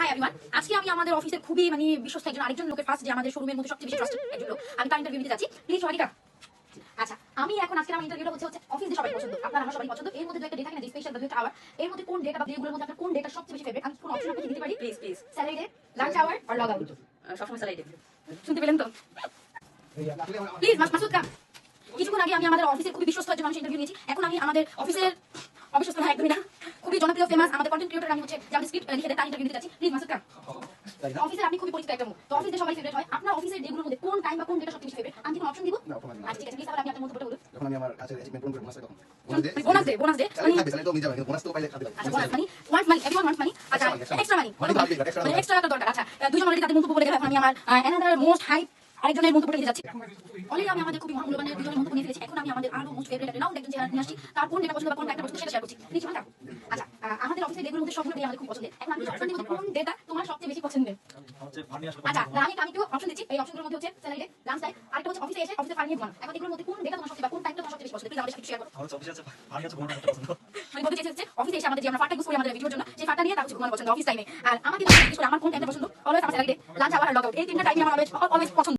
হ্যাঁ এভরিওয়ান, আজকে আমি আমাদের অফিসের খুবই মানে বিশ্বস্ত একজন আরেকজন লোকের ফার্স্ট যে আমাদের শোরুমের মধ্যে সবচেয়ে বেশি ট্রাস্টেড একজন লোক, আমি তার ইন্টারভিউ নিতে যাচ্ছি। প্লিজ সবাই কাম। আচ্ছা, আমি এখন আজকে আমার ইন্টারভিউটা হচ্ছে অফিসে সবাই পছন্দ, আপনার আমার সবাই পছন্দ। এর মধ্যে একটা ডে থাকে না, স্পেশাল বা 2 আওয়ার, এর মধ্যে কোন ডেটা বা ডেগুলোর মধ্যে আপনার কোন ডেটা সবচেয়ে বেশি ফেভারিট, আমি কোন অপশন আপনাকে দিতে পারি? Please please salary day, lunch hour আর লগ আউট। সবসময় স্যালারি দেবে। শুনতে পেলেন তো? প্লিজ মাসুদ কাম। কিছুক্ষণ আগে আমি আমাদের অফিসের খুবই বিশ্বস্ত একজন মানুষের ইন্টারভিউ নিয়েছি। এখন আমি আমাদের অফিসের অবিশ্বস্ত না একদমই না, খুবই জনপ্রিয় ফেমাস আমাদের কন্টেন্ট ক্রিয়েটর, আমি হচ্ছে যে আমাদের স্ক্রিপ্ট লিখে দেয় তার ইন্টারভিউ নিতে যাচ্ছি। প্লিজ মাসুদ কাম। অফিসে আপনি খুবই পরিচিত একটা মুখ, তো অফিসে সবাই ফেভারিট হয়। আপনার অফিসের ডেগুলোর মধ্যে কোন টাইম বা কোন ডেটা সবচেয়ে বেশি ফেভারিট, আমি কি কোনো অপশন দিব? আচ্ছা ঠিক আছে, প্লিজ তাহলে আপনি আপনার মন্তব্যটা বলুন। যখন আমি আমার কাজের অ্যাচিভমেন্ট পূরণ করে বোনাস পাই তখন বোনাস ডে মানে থাকবে তো নিয়ে যাবে, কিন্তু বোনাস তো পাইলে খাবে। আচ্ছা bonus money, want money, everyone want money. আচ্ছা এক্সট্রা মানি, মানে এক্সট্রা একটা দরকার। আচ্ছা দুজন অলরেডি তাদের মন্তব্য বলে গেল, এখন আমি আমার অ্যানাদার মোস্ট হাইপ আরেকজনের মন্তব্য নিতে যাচ্ছি। অলরেডি আমি আমাদের খুবই মহামূল্যবানের দুজনের মন্তব্য নিয়ে ফেলেছি। এখন আমি আমাদের আরো মোস্ট ফেভারিট রিনাউন্ড একজন চেহারা নিয়ে আসছি, তার কোন ডেটা পছন্দ বা কোন টাইপটা পছন্দ সেটা শেয়ার করছি। প্লিজ শুনুন। আচ্ছা আমাদের অফিসে ডেগুলোর মধ্যে সবগুলো ডে আমাদের খুব পছন্দের। এখন আমি অপশন দিব কোন ডেটা তোমার সবচেয়ে বেশি পছন্দের। আচ্ছা আমি একটু অপশন দিচ্ছি, এই অপশনগুলোর মধ্যে হচ্ছে স্যালারি ডে, লাঞ্চ টাইম, আরেকটা হচ্ছে অফিসে এসে অফিসে ফার্নিয়ে ঘুমানো। এখন এগুলোর মধ্যে কোন ডেটা তোমার সবচেয়ে বা কোন টাইমটা তোমার সবচেয়ে বেশি পছন্দ, প্লিজ আমাদের সাথে শেয়ার করো। আমি বলতে চাইছি হচ্ছে অফিসে এসে আমাদের যে আমরা ফাটা ইউজ করি আমাদের ভিডিওর জন্য, সেই ফাটা নিয়ে তার হচ্ছে ঘুমানো পছন্দ অফিস টাইমে। আর আমাকে জিজ্ঞেস করে আমার কোন টাইমটা পছন্দ, অলওয়েজ আমার স্যালারি ডে, লাঞ্চ আওয়ার আর লগ আউট, এই তিনটা টাইমই আমার অলওয়েজ পছন্দ।